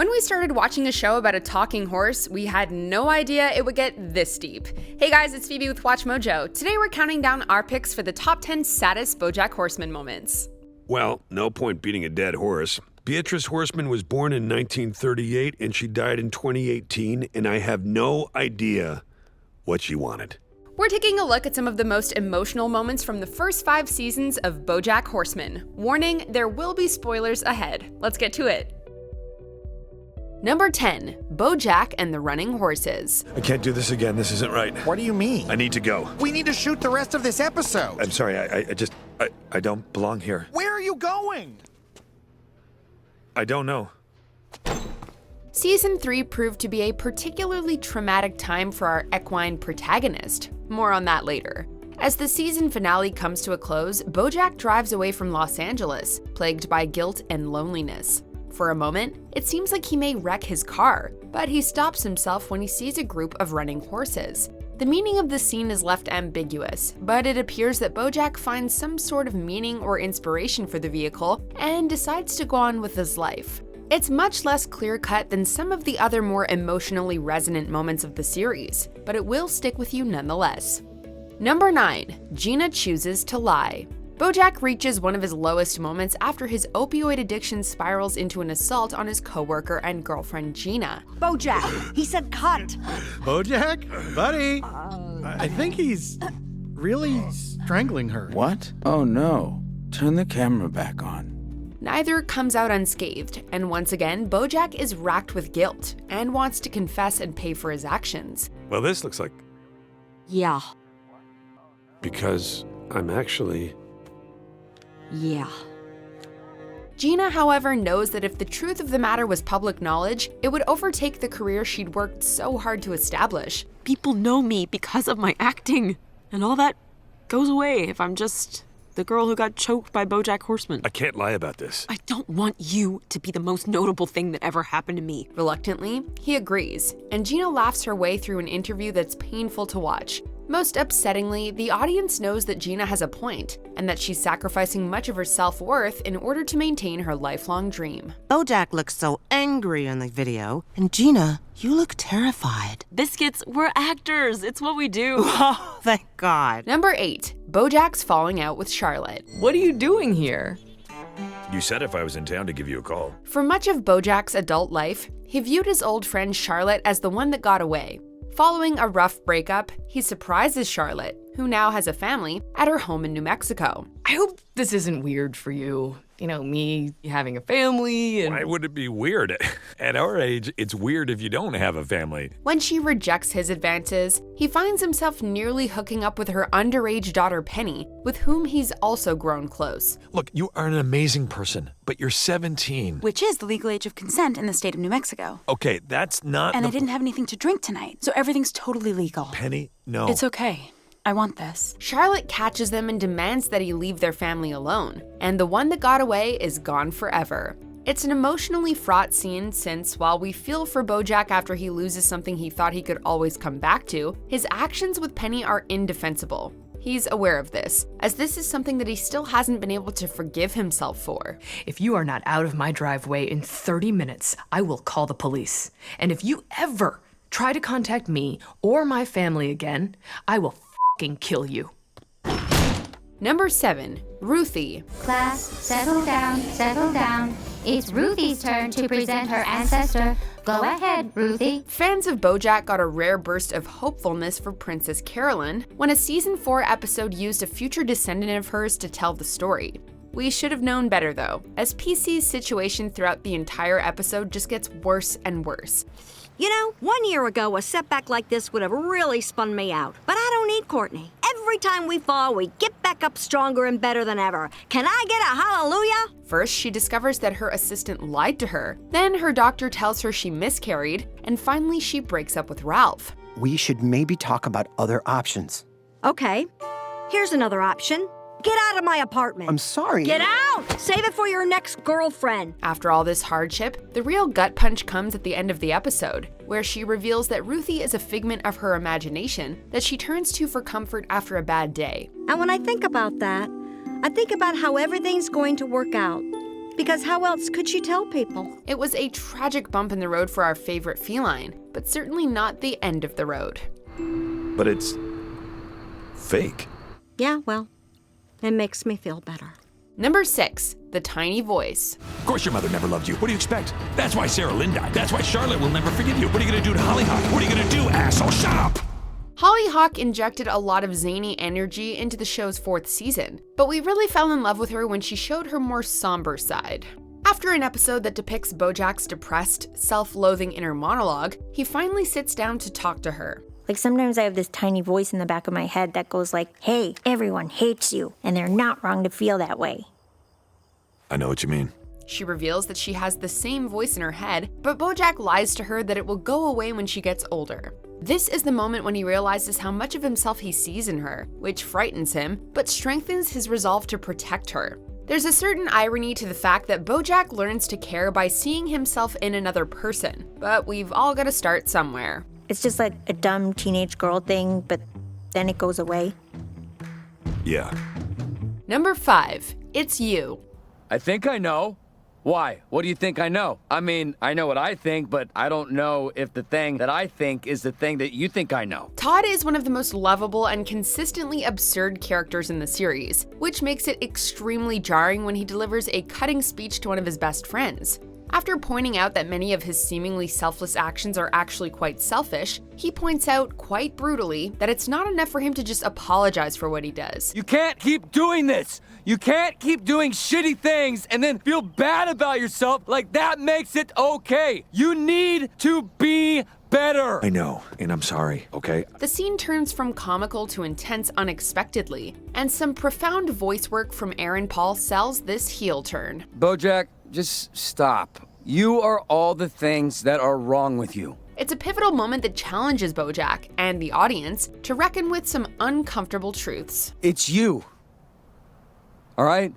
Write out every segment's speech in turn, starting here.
When we started watching a show about a talking horse, we had no idea it would get this deep. Hey guys, it's Phoebe with WatchMojo. Today we're counting down our picks for the top 10 saddest BoJack Horseman moments. Well, no point beating a dead horse. Beatrice Horseman was born in 1938 and she died in 2018, and I have no idea what she wanted. We're taking a look at some of the most emotional moments from the first 5 seasons of BoJack Horseman. Warning, there will be spoilers ahead. Let's get to it. Number 10, BoJack and the Running Horses. I can't do this again. This isn't right. What do you mean? I need to go. We need to shoot the rest of this episode. I'm sorry. I don't belong here. Where are you going? I don't know. Season 3 proved to be a particularly traumatic time for our equine protagonist. More on that later. As the season finale comes to a close, BoJack drives away from Los Angeles, plagued by guilt and loneliness. For a moment, it seems like he may wreck his car, but he stops himself when he sees a group of running horses. The meaning of the scene is left ambiguous, but it appears that BoJack finds some sort of meaning or inspiration for the vehicle and decides to go on with his life. It's much less clear-cut than some of the other more emotionally resonant moments of the series, but it will stick with you nonetheless. Number 9, Gina chooses to lie. BoJack reaches one of his lowest moments after his opioid addiction spirals into an assault on his coworker and girlfriend Gina. BoJack, he said cunt. BoJack? Buddy! I think he's really strangling her. What? Oh no. Turn the camera back on. Neither comes out unscathed, and once again, BoJack is racked with guilt and wants to confess and pay for his actions. Well, this looks like... Yeah. Because I'm actually... Yeah. Gina, however, knows that if the truth of the matter was public knowledge, it would overtake the career she'd worked so hard to establish. People know me because of my acting, and all that goes away if I'm just the girl who got choked by BoJack Horseman. I can't lie about this. I don't want you to be the most notable thing that ever happened to me. Reluctantly, he agrees, and Gina laughs her way through an interview that's painful to watch. Most upsettingly, the audience knows that Gina has a point, and that she's sacrificing much of her self-worth in order to maintain her lifelong dream. BoJack looks so angry in the video, and Gina, you look terrified. Biscuits, we're actors. It's what we do. Oh, thank God. Number 8, BoJack's falling out with Charlotte. What are you doing here? You said if I was in town to give you a call. For much of BoJack's adult life, he viewed his old friend Charlotte as the one that got away. Following a rough breakup, he surprises Charlotte, who now has a family, at her home in New Mexico. I hope this isn't weird for you. You know, me having a family and... Why would it be weird? At our age, it's weird if you don't have a family. When she rejects his advances, he finds himself nearly hooking up with her underage daughter Penny, with whom he's also grown close. Look, you are an amazing person, but you're 17. Which is the legal age of consent in the state of New Mexico. Okay, that's not And I didn't have anything to drink tonight, so everything's totally legal. Penny, no. It's okay. I want this. Charlotte catches them and demands that he leave their family alone, and the one that got away is gone forever. It's an emotionally fraught scene since, while we feel for BoJack after he loses something he thought he could always come back to, his actions with Penny are indefensible. He's aware of this, as this is something that he still hasn't been able to forgive himself for. If you are not out of my driveway in 30 minutes, I will call the police. And if you ever try to contact me or my family again, I will kill you. Number 7, Ruthie. Class, settle down, settle down. It's Ruthie's turn to present her ancestor. Go ahead, Ruthie. Fans of BoJack got a rare burst of hopefulness for Princess Carolyn when a season 4 episode used a future descendant of hers to tell the story. We should have known better though, as PC's situation throughout the entire episode just gets worse and worse. You know, 1 year ago, a setback like this would have really spun me out. But I don't need Courtney. Every time we fall, we get back up stronger and better than ever. Can I get a hallelujah? First, she discovers that her assistant lied to her. Then her doctor tells her she miscarried. And finally, she breaks up with Ralph. We should maybe talk about other options. Okay, here's another option. Get out of my apartment. I'm sorry. Get out! Save it for your next girlfriend. After all this hardship, the real gut punch comes at the end of the episode, where she reveals that Ruthie is a figment of her imagination that she turns to for comfort after a bad day. And when I think about that, I think about how everything's going to work out. Because how else could she tell people? It was a tragic bump in the road for our favorite feline, but certainly not the end of the road. But it's fake. Yeah, well, it makes me feel better. Number 6, the tiny voice. Of course your mother never loved you. What do you expect? That's why Sarah Lynn died. That's why Charlotte will never forgive you. What are you gonna do to Hollyhock? What are you gonna do, asshole? Shut up! Hollyhock injected a lot of zany energy into the show's 4th season, but we really fell in love with her when she showed her more somber side. After an episode that depicts Bojack's depressed, self-loathing inner monologue, he finally sits down to talk to her. Like sometimes I have this tiny voice in the back of my head that goes like, hey, everyone hates you, and they're not wrong to feel that way. I know what you mean. She reveals that she has the same voice in her head, but Bojack lies to her that it will go away when she gets older. This is the moment when he realizes how much of himself he sees in her, which frightens him, but strengthens his resolve to protect her. There's a certain irony to the fact that Bojack learns to care by seeing himself in another person, but we've all got to start somewhere. It's just like a dumb teenage girl thing, but then it goes away. Yeah. Number 5, it's you. I think I know. Why? What do you think I know? I mean, I know what I think, but I don't know if the thing that I think is the thing that you think I know. Todd is one of the most lovable and consistently absurd characters in the series, which makes it extremely jarring when he delivers a cutting speech to one of his best friends. After pointing out that many of his seemingly selfless actions are actually quite selfish, he points out, quite brutally, that it's not enough for him to just apologize for what he does. You can't keep doing this! You can't keep doing shitty things and then feel bad about yourself like that makes it okay! You need to be better! I know, and I'm sorry, okay? The scene turns from comical to intense unexpectedly, and some profound voice work from Aaron Paul sells this heel turn. Bojack, just stop. You are all the things that are wrong with you. It's a pivotal moment that challenges Bojack and the audience to reckon with some uncomfortable truths. It's you. All right?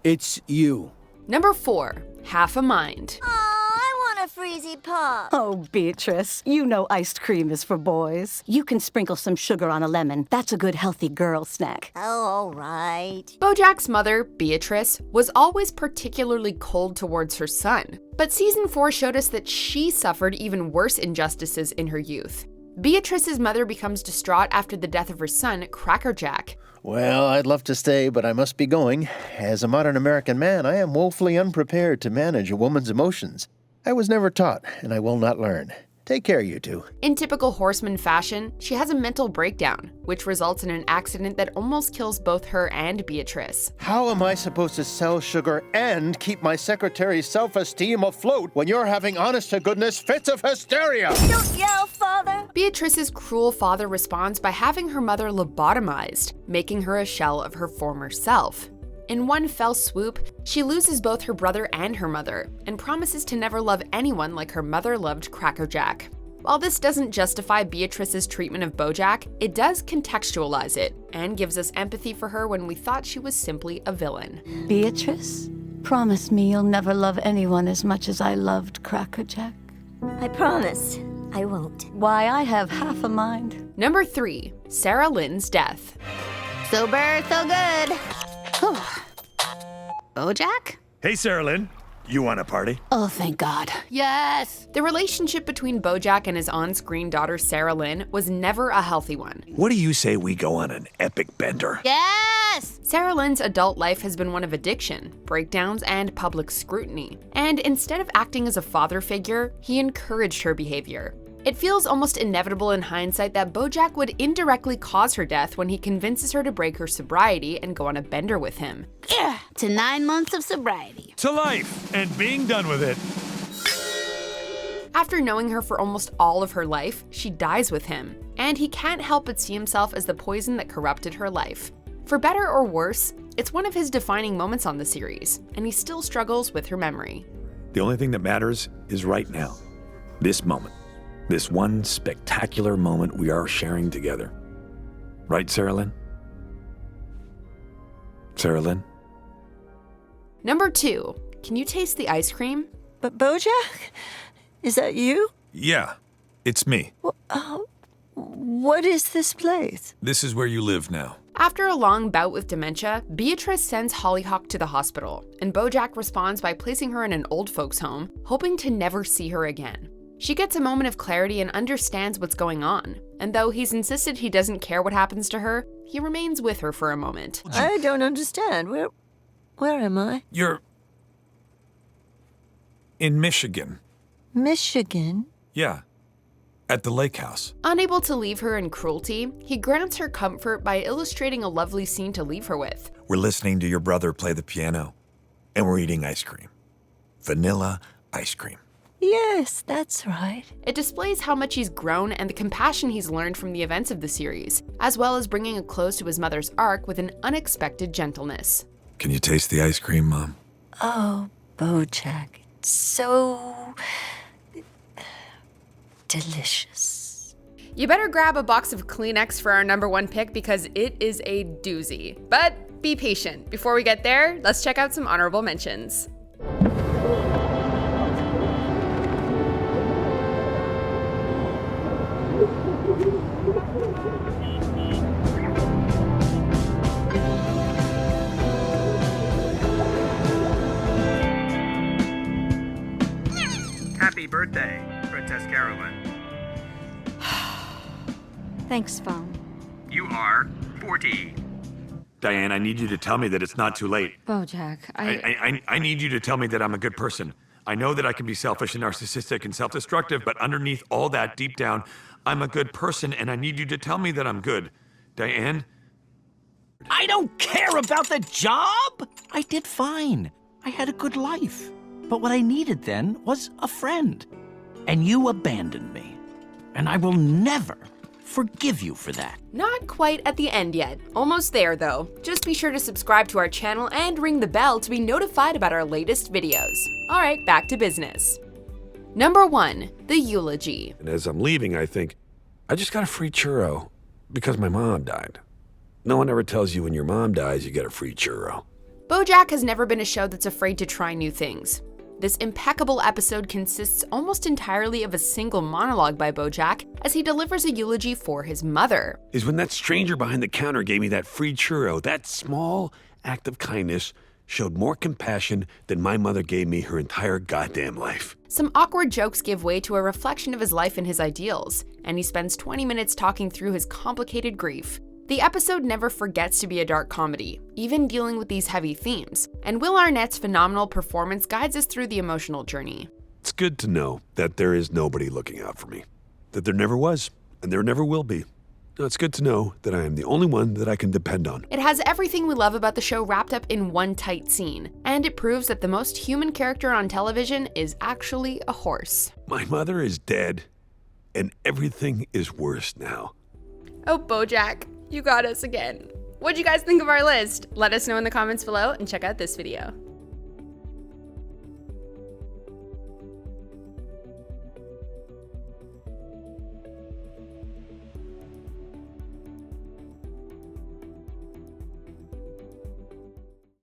It's you. Number 4, half a mind. I want a freezy pop. Oh, Beatrice, you know iced cream is for boys. You can sprinkle some sugar on a lemon. That's a good healthy girl snack. Oh, all right. Bojack's mother, Beatrice, was always particularly cold towards her son, but season 4 showed us that she suffered even worse injustices in her youth. Beatrice's mother becomes distraught after the death of her son, Crackerjack. Well, I'd love to stay, but I must be going. As a modern American man, I am woefully unprepared to manage a woman's emotions. I was never taught, and I will not learn. Take care, you two. In typical Horseman fashion, she has a mental breakdown, which results in an accident that almost kills both her and Beatrice. How am I supposed to sell sugar and keep my secretary's self-esteem afloat when you're having honest-to-goodness fits of hysteria? Don't yell, Father! Beatrice's cruel father responds by having her mother lobotomized, making her a shell of her former self. In one fell swoop, she loses both her brother and her mother, and promises to never love anyone like her mother loved Crackerjack. While this doesn't justify Beatrice's treatment of Bojack, it does contextualize it, and gives us empathy for her when we thought she was simply a villain. Beatrice, promise me you'll never love anyone as much as I loved Crackerjack. I promise. I won't. Why, I have half a mind. Number 3, Sarah Lynn's death. Sober, so good. Bojack? Hey, Sarah Lynn. You want a party? Oh, thank God. Yes. The relationship between Bojack and his on-screen daughter Sarah Lynn was never a healthy one. What do you say we go on an epic bender? Yes! Sarah Lynn's adult life has been one of addiction, breakdowns, and public scrutiny. And instead of acting as a father figure, he encouraged her behavior. It feels almost inevitable in hindsight that Bojack would indirectly cause her death when he convinces her to break her sobriety and go on a bender with him. To 9 months of sobriety. To life and being done with it. After knowing her for almost all of her life, she dies with him, and he can't help but see himself as the poison that corrupted her life. For better or worse, it's one of his defining moments on the series, and he still struggles with her memory. The only thing that matters is right now. This moment. This one spectacular moment we are sharing together. Right, Sarah Lynn? Sarah Lynn? Number 2, can you taste the ice cream? But Bojack? Is that you? Yeah, it's me. What is this place? This is where you live now. After a long bout with dementia, Beatrice sends Hollyhock to the hospital, and Bojack responds by placing her in an old folks' home, hoping to never see her again. She gets a moment of clarity and understands what's going on, and though he's insisted he doesn't care what happens to her, he remains with her for a moment. I don't understand. Where am I? You're in Michigan. Michigan? Yeah, at the lake house. Unable to leave her in cruelty, he grants her comfort by illustrating a lovely scene to leave her with. We're listening to your brother play the piano, and we're eating ice cream. Vanilla ice cream. Yes, that's right. It displays how much he's grown and the compassion he's learned from the events of the series, as well as bringing a close to his mother's arc with an unexpected gentleness. Can you taste the ice cream, Mom? Oh, Bojack, it's so delicious. You better grab a box of Kleenex for our number one pick because it is a doozy. But be patient. Before we get there, let's check out some honorable mentions. Happy birthday, Princess Carolyn. Thanks, phone. You are 40. Diane, I need you to tell me that it's not too late. Bojack, I need you to tell me that I'm a good person. I know that I can be selfish and narcissistic and self-destructive, but underneath all that, deep down, I'm a good person, and I need you to tell me that I'm good. Diane? I don't care about the job! I did fine. I had a good life. But what I needed then was a friend. And you abandoned me. And I will never forgive you for that. Not quite at the end yet. Almost there, though. Just be sure to subscribe to our channel and ring the bell to be notified about our latest videos. All right, back to business. Number 1, the eulogy. And as I'm leaving, I think, I just got a free churro because my mom died. No one ever tells you when your mom dies, you get a free churro. BoJack has never been a show that's afraid to try new things. This impeccable episode consists almost entirely of a single monologue by BoJack as he delivers a eulogy for his mother. Is when that stranger behind the counter gave me that free churro. That small act of kindness showed more compassion than my mother gave me her entire goddamn life. Some awkward jokes give way to a reflection of his life and his ideals, and he spends 20 minutes talking through his complicated grief. The episode never forgets to be a dark comedy, even dealing with these heavy themes, and Will Arnett's phenomenal performance guides us through the emotional journey. It's good to know that there is nobody looking out for me, that there never was, and there never will be. It's good to know that I am the only one that I can depend on. It has everything we love about the show wrapped up in one tight scene, and it proves that the most human character on television is actually a horse. My mother is dead, and everything is worse now. Oh, BoJack, you got us again. What'd you guys think of our list? Let us know in the comments below and check out this video.